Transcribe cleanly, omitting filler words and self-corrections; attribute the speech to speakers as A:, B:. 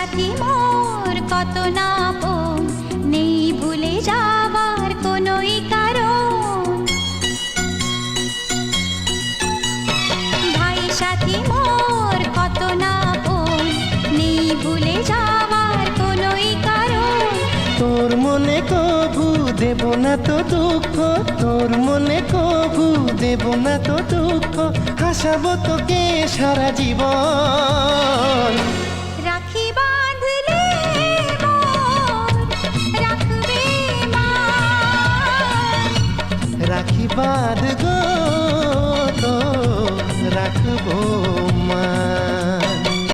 A: সাথী মোর কত না আপন, নেই ভুলে যাবার কোনোই কারণ। ভাই সাথী মোর কত না আপন, নেই ভুলে যাবার কোনোই কারণ।
B: তোর মনে কভু দেব না তো দুঃখ, তোর মনে কভু দেব না তো দুঃখ, হাসাবো তোকে সারা জীবন।
A: রাখি বাঁধলে মোর রাখবে মা,
B: রাখি বাঁধ গো তো রাখবো